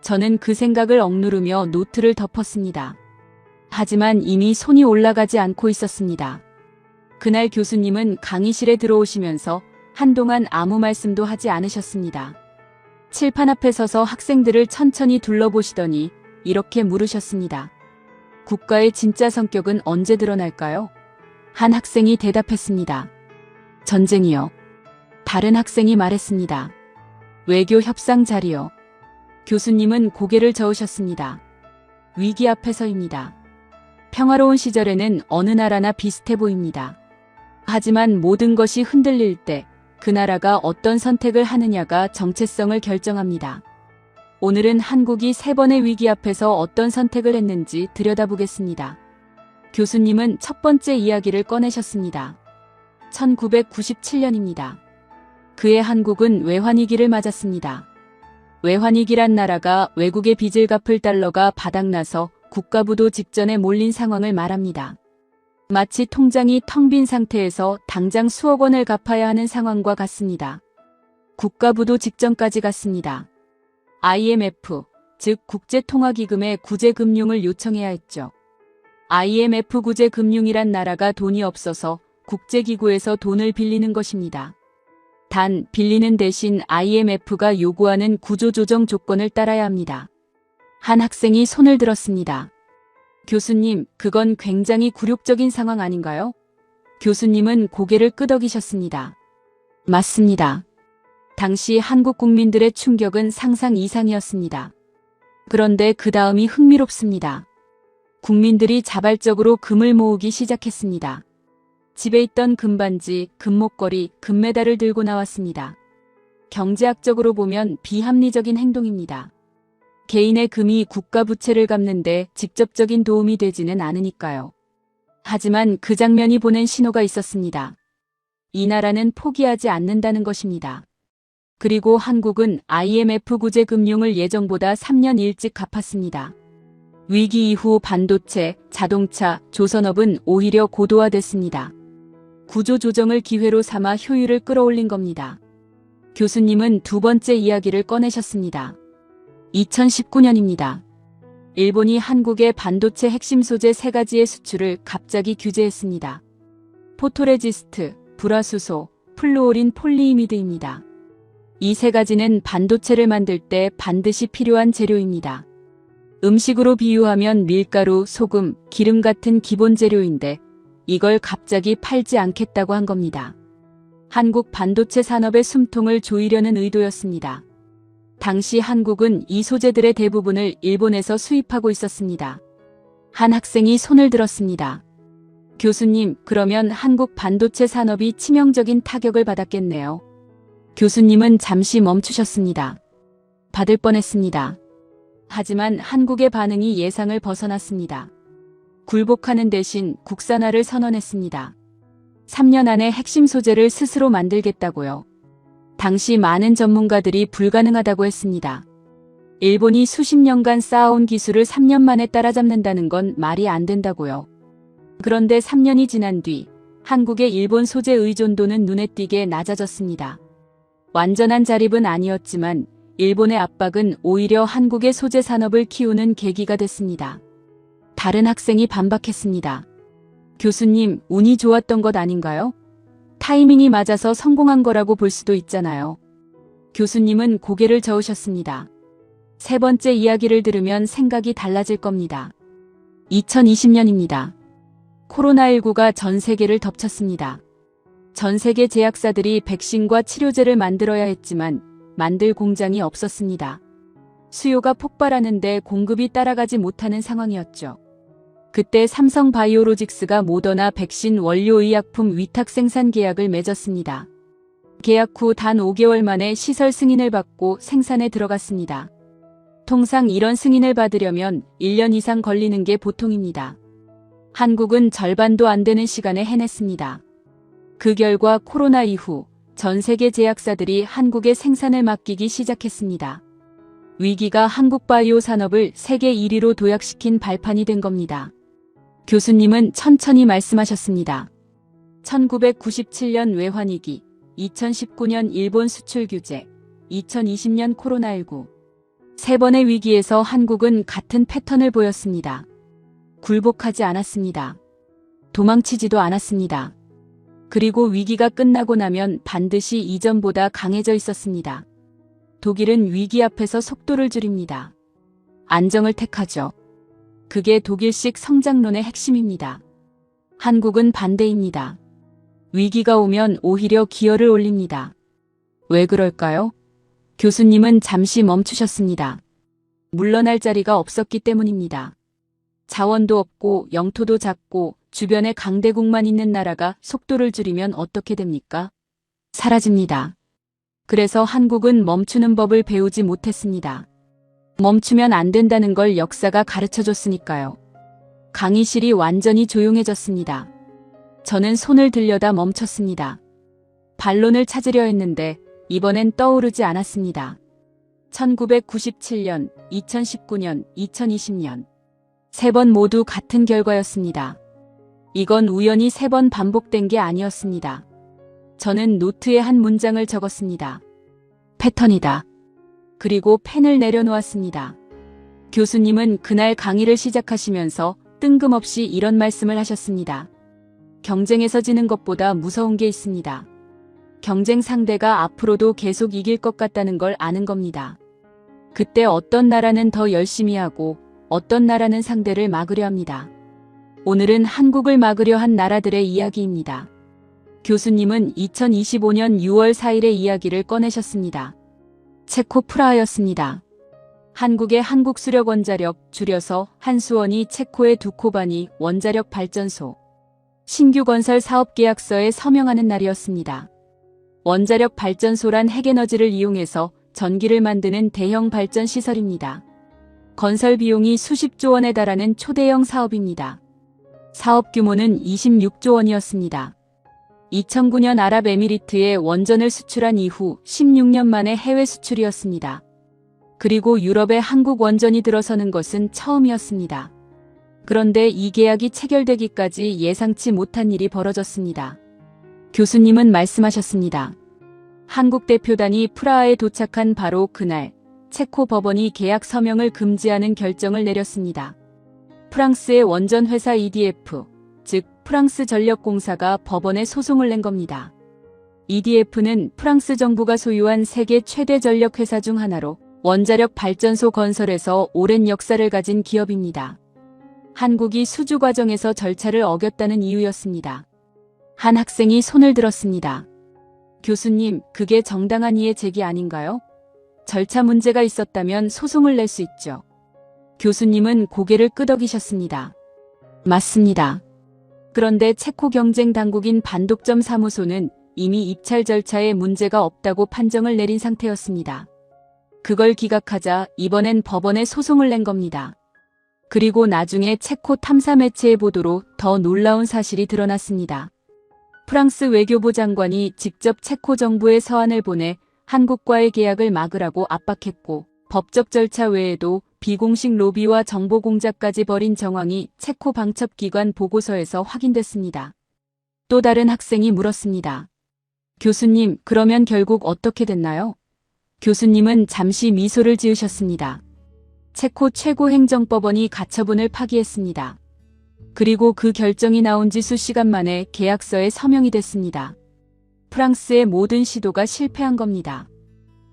저는 그 생각을 억누르며 노트를 덮었습니다. 하지만 이미 손이 올라가지 않고 있었습니다. 그날 교수님은 강의실에 들어오시면서 한동안 아무 말씀도 하지 않으셨습니다. 칠판 앞에 서서 학생들을 천천히 둘러보시더니 이렇게 물으셨습니다. 국가의 진짜 성격은 언제 드러날까요? 한 학생이 대답했습니다. 전쟁이요. 다른 학생이 말했습니다. 외교 협상 자리요. 교수님은 고개를 저으셨습니다. 위기 앞에서입니다. 평화로운 시절에는 어느 나라나 비슷해 보입니다. 하지만 모든 것이 흔들릴 때 그 나라가 어떤 선택을 하느냐가 정체성을 결정합니다. 오늘은 한국이 3번의 위기 앞에서 어떤 선택을 했는지 들여다보겠습니다. 교수님은 첫 번째 이야기를 꺼내셨습니다. 1997년입니다. 그해 한국은 외환위기를 맞았습니다. 외환위기란 나라가 외국의 빚을 갚을 달러가 바닥나서 국가부도 직전에 몰린 상황을 말합니다. 마치 통장이 텅 빈 상태에서 당장 수억 원을 갚아야 하는 상황과 같습니다. 국가부도 직전까지 갔습니다. IMF, 즉 국제통화기금에 구제금융을 요청해야 했죠. IMF 구제금융이란 나라가 돈이 없어서 국제기구에서 돈을 빌리는 것입니다. 단 빌리는 대신 IMF가 요구하는 구조조정 조건을 따라야 합니다. 한 학생이 손을 들었습니다. 교수님, 그건 굉장히 굴욕적인 상황 아닌가요? 교수님은 고개를 끄덕이셨습니다. 맞습니다. 당시 한국 국민들의 충격은 상상 이상이었습니다. 그런데 그 다음이 흥미롭습니다. 국민들이 자발적으로 금을 모으기 시작했습니다. 집에 있던 금반지, 금목걸이, 금메달을 들고 나왔습니다. 경제학적으로 보면 비합리적인 행동입니다. 개인의 금이 국가 부채를 갚는데 직접적인 도움이 되지는 않으니까요. 하지만 그 장면이 보낸 신호가 있었습니다. 이 나라는 포기하지 않는다는 것입니다. 그리고 한국은 IMF 구제금융을 예정보다 3년 일찍 갚았습니다. 위기 이후 반도체, 자동차, 조선업은 오히려 고도화됐습니다. 구조조정을 기회로 삼아 효율을 끌어올린 겁니다. 교수님은 두 번째 이야기를 꺼내셨습니다. 2019년입니다. 일본이 한국의 반도체 핵심 소재 3가지의 수출을 갑자기 규제했습니다. 포토레지스트, 불화수소, 플루오린 폴리이미드입니다. 이 3가지는 반도체를 만들 때 반드시 필요한 재료입니다. 음식으로 비유하면 밀가루, 소금, 기름 같은 기본 재료인데 이걸 갑자기 팔지 않겠다고 한 겁니다. 한국 반도체 산업의 숨통을 조이려는 의도였습니다. 당시 한국은 이 소재들의 대부분을 일본에서 수입하고 있었습니다. 한 학생이 손을 들었습니다. 교수님, 그러면 한국 반도체 산업이 치명적인 타격을 받았겠네요. 교수님은 잠시 멈추셨습니다. 받을 뻔했습니다. 하지만 한국의 반응이 예상을 벗어났습니다. 굴복하는 대신 국산화를 선언했습니다. 3년 안에 핵심 소재를 스스로 만들겠다고요. 당시 많은 전문가들이 불가능하다고 했습니다. 일본이 수십 년간 쌓아온 기술을 3년 만에 따라잡는다는 건 말이 안 된다고요. 그런데 3년이 지난 뒤 한국의 일본 소재 의존도는 눈에 띄게 낮아졌습니다. 완전한 자립은 아니었지만 일본의 압박은 오히려 한국의 소재 산업을 키우는 계기가 됐습니다. 다른 학생이 반박했습니다. 교수님, 운이 좋았던 것 아닌가요? 타이밍이 맞아서 성공한 거라고 볼 수도 있잖아요. 교수님은 고개를 저으셨습니다. 세 번째 이야기를 들으면 생각이 달라질 겁니다. 2020년입니다. 코로나19가 전 세계를 덮쳤습니다. 전 세계 제약사들이 백신과 치료제를 만들어야 했지만 만들 공장이 없었습니다. 수요가 폭발하는데 공급이 따라가지 못하는 상황이었죠. 그때 삼성바이오로직스가 모더나 백신 원료 의약품 위탁 생산 계약을 맺었습니다. 계약 후 단 5개월 만에 시설 승인을 받고 생산에 들어갔습니다. 통상 이런 승인을 받으려면 1년 이상 걸리는 게 보통입니다. 한국은 절반도 안 되는 시간에 해냈습니다. 그 결과 코로나 이후 전 세계 제약사들이 한국에 생산을 맡기기 시작했습니다. 위기가 한국 바이오 산업을 세계 1위로 도약시킨 발판이 된 겁니다. 교수님은 천천히 말씀하셨습니다. 1997년 외환위기, 2019년 일본 수출 규제, 2020년 코로나19. 세 번의 위기에서 한국은 같은 패턴을 보였습니다. 굴복하지 않았습니다. 도망치지도 않았습니다. 그리고 위기가 끝나고 나면 반드시 이전보다 강해져 있었습니다. 독일은 위기 앞에서 속도를 줄입니다. 안정을 택하죠. 그게 독일식 성장론의 핵심입니다. 한국은 반대입니다. 위기가 오면 오히려 기어를 올립니다. 왜 그럴까요? 교수님은 잠시 멈추셨습니다. 물러날 자리가 없었기 때문입니다. 자원도 없고 영토도 작고 주변에 강대국만 있는 나라가 속도를 줄이면 어떻게 됩니까? 사라집니다. 그래서 한국은 멈추는 법을 배우지 못했습니다. 멈추면 안 된다는 걸 역사가 가르쳐줬으니까요. 강의실이 완전히 조용해졌습니다. 저는 손을 들려다 멈췄습니다. 반론을 찾으려 했는데 이번엔 떠오르지 않았습니다. 1997년, 2019년, 2020년. 세 번 모두 같은 결과였습니다. 이건 우연히 세 번 반복된 게 아니었습니다. 저는 노트에 한 문장을 적었습니다. 패턴이다. 그리고 펜을 내려놓았습니다. 교수님은 그날 강의를 시작하시면서 뜬금없이 이런 말씀을 하셨습니다. 경쟁에서 지는 것보다 무서운 게 있습니다. 경쟁 상대가 앞으로도 계속 이길 것 같다는 걸 아는 겁니다. 그때 어떤 나라는 더 열심히 하고 어떤 나라는 상대를 막으려 합니다. 오늘은 한국을 막으려 한 나라들의 이야기입니다. 교수님은 2025년 6월 4일의 이야기를 꺼내셨습니다. 체코 프라하였습니다. 한국의 한국수력원자력, 줄여서 한수원이 체코의 두코바니 원자력 발전소 신규 건설 사업 계약서에 서명하는 날이었습니다. 원자력 발전소란 핵에너지를 이용해서 전기를 만드는 대형 발전 시설입니다. 건설 비용이 수십조 원에 달하는 초대형 사업입니다. 사업 규모는 26조 원이었습니다. 2009년 아랍에미리트에 원전을 수출한 이후 16년 만에 해외 수출이었습니다. 그리고 유럽에 한국 원전이 들어서는 것은 처음이었습니다. 그런데 이 계약이 체결되기까지 예상치 못한 일이 벌어졌습니다. 교수님은 말씀하셨습니다. 한국 대표단이 프라하에 도착한 바로 그날, 체코 법원이 계약 서명을 금지하는 결정을 내렸습니다. 프랑스의 원전 회사 EDF, 즉 프랑스 전력공사가 법원에 소송을 낸 겁니다. EDF는 프랑스 정부가 소유한 세계 최대 전력 회사 중 하나로 원자력 발전소 건설에서 오랜 역사를 가진 기업입니다. 한국이 수주 과정에서 절차를 어겼다는 이유였습니다. 한 학생이 손을 들었습니다. 교수님, 그게 정당한 이의 제기 아닌가요? 절차 문제가 있었다면 소송을 낼 수 있죠. 교수님은 고개를 끄덕이셨습니다. 맞습니다. 그런데 체코 경쟁 당국인 반독점 사무소는 이미 입찰 절차에 문제가 없다고 판정을 내린 상태였습니다. 그걸 기각하자 이번엔 법원에 소송을 낸 겁니다. 그리고 나중에 체코 탐사 매체의 보도로 더 놀라운 사실이 드러났습니다. 프랑스 외교부 장관이 직접 체코 정부에 서한을 보내 한국과의 계약을 막으라고 압박했고 법적 절차 외에도 비공식 로비와 정보 공작까지 벌인 정황이 체코 방첩기관 보고서에서 확인됐습니다. 또 다른 학생이 물었습니다. 교수님, 그러면 결국 어떻게 됐나요? 교수님은 잠시 미소를 지으셨습니다. 체코 최고행정법원이 가처분을 파기했습니다. 그리고 그 결정이 나온 지 수시간 만에 계약서에 서명이 됐습니다. 프랑스의 모든 시도가 실패한 겁니다.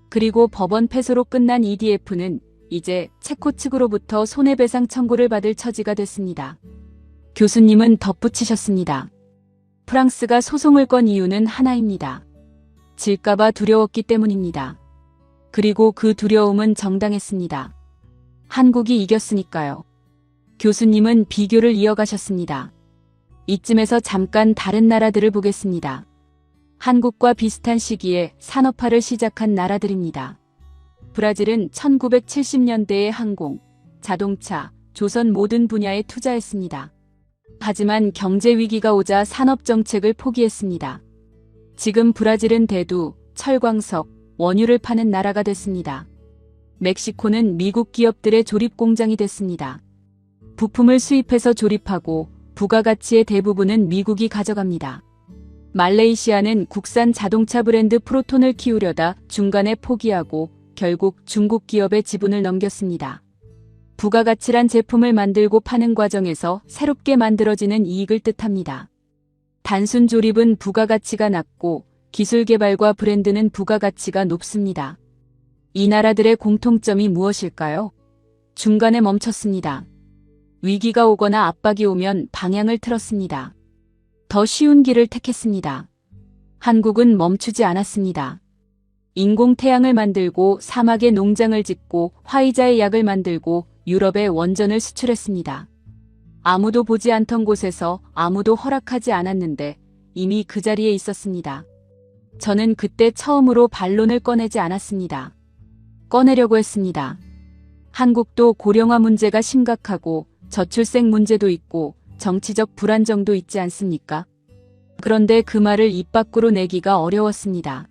그리고 법원 패소로 끝난 EDF는 이제 체코 측으로부터 손해배상 청구를 받을 처지가 됐습니다. 교수님은 덧붙이셨습니다. 프랑스가 소송을 건 이유는 하나입니다. 질까봐 두려웠기 때문입니다. 그리고 그 두려움은 정당했습니다. 한국이 이겼으니까요. 교수님은 비교를 이어가셨습니다. 이쯤에서 잠깐 다른 나라들을 보겠습니다. 한국과 비슷한 시기에 산업화를 시작한 나라들입니다. 브라질은 1970년대에 항공, 자동차, 조선 모든 분야에 투자했습니다. 하지만 경제 위기가 오자 산업 정책을 포기했습니다. 지금 브라질은 대두, 철광석, 원유를 파는 나라가 됐습니다. 멕시코는 미국 기업들의 조립 공장이 됐습니다. 부품을 수입해서 조립하고 부가가치의 대부분은 미국이 가져갑니다. 말레이시아는 국산 자동차 브랜드 프로톤을 키우려다 중간에 포기하고 결국 중국 기업의 지분을 넘겼습니다. 부가가치란 제품을 만들고 파는 과정에서 새롭게 만들어지는 이익을 뜻합니다. 단순 조립은 부가가치가 낮고 기술 개발과 브랜드는 부가가치가 높습니다. 이 나라들의 공통점이 무엇일까요? 중간에 멈췄습니다. 위기가 오거나 압박이 오면 방향을 틀었습니다. 더 쉬운 길을 택했습니다. 한국은 멈추지 않았습니다. 인공태양을 만들고 사막에 농장을 짓고 화이자의 약을 만들고 유럽에 원전을 수출했습니다. 아무도 보지 않던 곳에서 아무도 허락하지 않았는데 이미 그 자리에 있었습니다. 저는 그때 처음으로 반론을 꺼내지 않았습니다. 꺼내려고 했습니다. 한국도 고령화 문제가 심각하고 저출생 문제도 있고 정치적 불안정도 있지 않습니까? 그런데 그 말을 입 밖으로 내기가 어려웠습니다.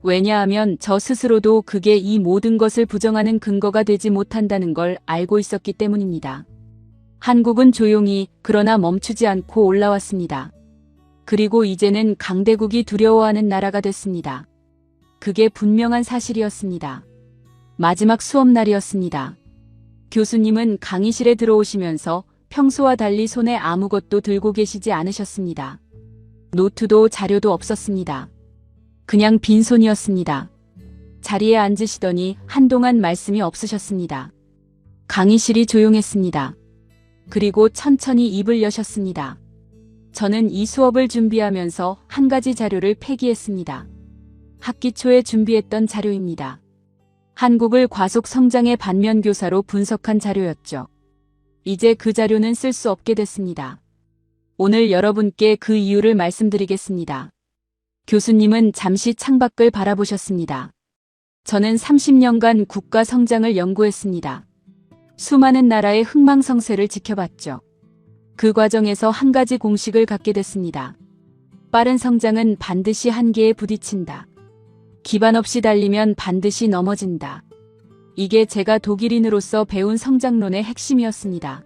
왜냐하면 저 스스로도 그게 이 모든 것을 부정하는 근거가 되지 못한다는 걸 알고 있었기 때문입니다. 한국은 조용히 그러나 멈추지 않고 올라왔습니다. 그리고 이제는 강대국이 두려워하는 나라가 됐습니다. 그게 분명한 사실이었습니다. 마지막 수업날이었습니다. 교수님은 강의실에 들어오시면서 평소와 달리 손에 아무것도 들고 계시지 않으셨습니다. 노트도 자료도 없었습니다. 그냥 빈손이었습니다. 자리에 앉으시더니 한동안 말씀이 없으셨습니다. 강의실이 조용했습니다. 그리고 천천히 입을 여셨습니다. 저는 이 수업을 준비하면서 한 가지 자료를 폐기했습니다. 학기 초에 준비했던 자료입니다. 한국을 과속 성장의 반면 교사로 분석한 자료였죠. 이제 그 자료는 쓸 수 없게 됐습니다. 오늘 여러분께 그 이유를 말씀드리겠습니다. 교수님은 잠시 창밖을 바라보셨습니다. 저는 30년간 국가 성장을 연구했습니다. 수많은 나라의 흥망성쇠를 지켜봤죠. 그 과정에서 한 가지 공식을 갖게 됐습니다. 빠른 성장은 반드시 한계에 부딪힌다. 기반 없이 달리면 반드시 넘어진다. 이게 제가 독일인으로서 배운 성장론의 핵심이었습니다.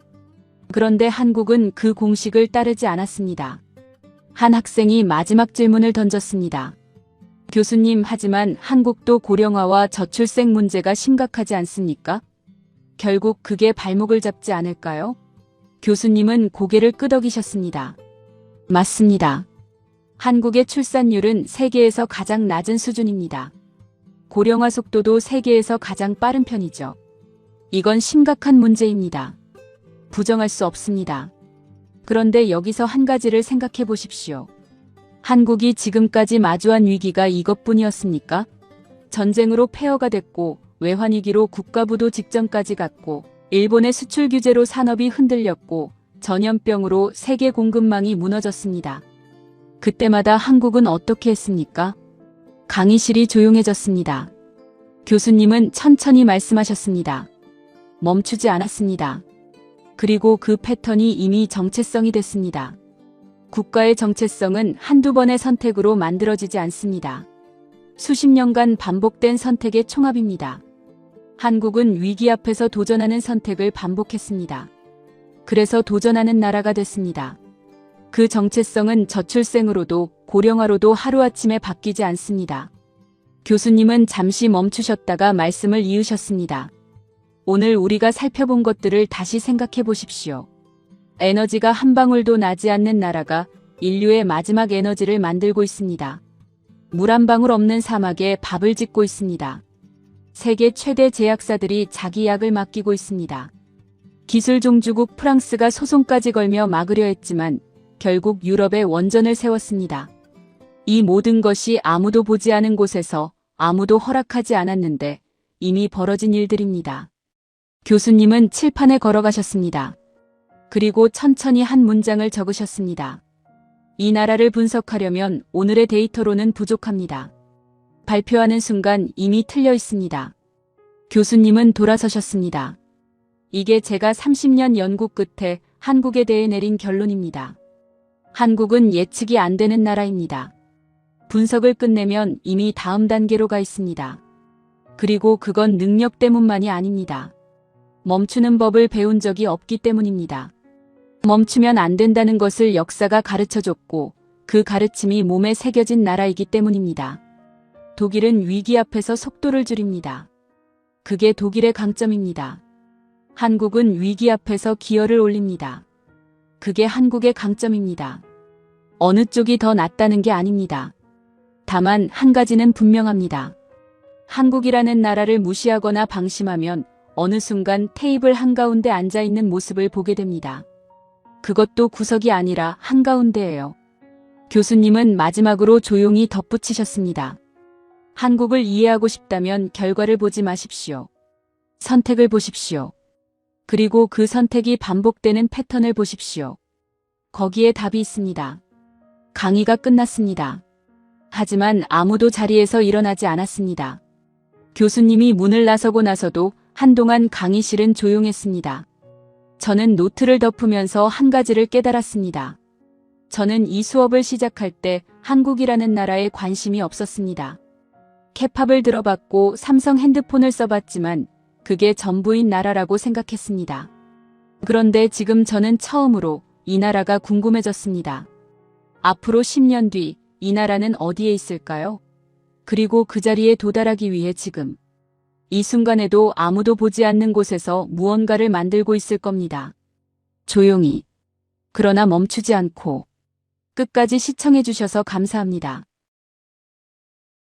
그런데 한국은 그 공식을 따르지 않았습니다. 한 학생이 마지막 질문을 던졌습니다. 교수님, 하지만 한국도 고령화와 저출생 문제가 심각하지 않습니까? 결국 그게 발목을 잡지 않을까요? 교수님은 고개를 끄덕이셨습니다. 맞습니다. 한국의 출산율은 세계에서 가장 낮은 수준입니다. 고령화 속도도 세계에서 가장 빠른 편이죠. 이건 심각한 문제입니다. 부정할 수 없습니다. 그런데 여기서 한 가지를 생각해 보십시오. 한국이 지금까지 마주한 위기가 이것뿐이었습니까? 전쟁으로 폐허가 됐고 외환위기로 국가부도 직전까지 갔고 일본의 수출 규제로 산업이 흔들렸고 전염병으로 세계 공급망이 무너졌습니다. 그때마다 한국은 어떻게 했습니까? 강의실이 조용해졌습니다. 교수님은 천천히 말씀하셨습니다. 멈추지 않았습니다. 그리고 그 패턴이 이미 정체성이 됐습니다. 국가의 정체성은 한두 번의 선택으로 만들어지지 않습니다. 수십 년간 반복된 선택의 총합입니다. 한국은 위기 앞에서 도전하는 선택을 반복했습니다. 그래서 도전하는 나라가 됐습니다. 그 정체성은 저출생으로도 고령화로도 하루아침에 바뀌지 않습니다. 교수님은 잠시 멈추셨다가 말씀을 이으셨습니다. 오늘 우리가 살펴본 것들을 다시 생각해 보십시오. 에너지가 한 방울도 나지 않는 나라가 인류의 마지막 에너지를 만들고 있습니다. 물 한 방울 없는 사막에 밥을 짓고 있습니다. 세계 최대 제약사들이 자기 약을 맡기고 있습니다. 기술 종주국 프랑스가 소송까지 걸며 막으려 했지만 결국 유럽에 원전을 세웠습니다. 이 모든 것이 아무도 보지 않은 곳에서 아무도 허락하지 않았는데 이미 벌어진 일들입니다. 교수님은 칠판에 걸어가셨습니다. 그리고 천천히 한 문장을 적으셨습니다. 이 나라를 분석하려면 오늘의 데이터로는 부족합니다. 발표하는 순간 이미 틀려 있습니다. 교수님은 돌아서셨습니다. 이게 제가 30년 연구 끝에 한국에 대해 내린 결론입니다. 한국은 예측이 안 되는 나라입니다. 분석을 끝내면 이미 다음 단계로 가 있습니다. 그리고 그건 능력 때문만이 아닙니다. 멈추는 법을 배운 적이 없기 때문입니다. 멈추면 안 된다는 것을 역사가 가르쳐줬고 그 가르침이 몸에 새겨진 나라이기 때문입니다. 독일은 위기 앞에서 속도를 줄입니다. 그게 독일의 강점입니다. 한국은 위기 앞에서 기어를 올립니다. 그게 한국의 강점입니다. 어느 쪽이 더 낫다는 게 아닙니다. 다만 한 가지는 분명합니다. 한국이라는 나라를 무시하거나 방심하면 어느 순간 테이블 한가운데 앉아있는 모습을 보게 됩니다. 그것도 구석이 아니라 한가운데예요. 교수님은 마지막으로 조용히 덧붙이셨습니다. 한국을 이해하고 싶다면 결과를 보지 마십시오. 선택을 보십시오. 그리고 그 선택이 반복되는 패턴을 보십시오. 거기에 답이 있습니다. 강의가 끝났습니다. 하지만 아무도 자리에서 일어나지 않았습니다. 교수님이 문을 나서고 나서도 한동안 강의실은 조용했습니다. 저는 노트를 덮으면서 한 가지를 깨달았습니다. 저는 이 수업을 시작할 때 한국이라는 나라에 관심이 없었습니다. 케팝을 들어봤고 삼성 핸드폰을 써봤지만 그게 전부인 나라라고 생각했습니다. 그런데 지금 저는 처음으로 이 나라가 궁금해졌습니다. 앞으로 10년 뒤 이 나라는 어디에 있을까요? 그리고 그 자리에 도달하기 위해 지금 이 순간에도 아무도 보지 않는 곳에서 무언가를 만들고 있을 겁니다. 조용히. 그러나 멈추지 않고. 끝까지 시청해 주셔서 감사합니다.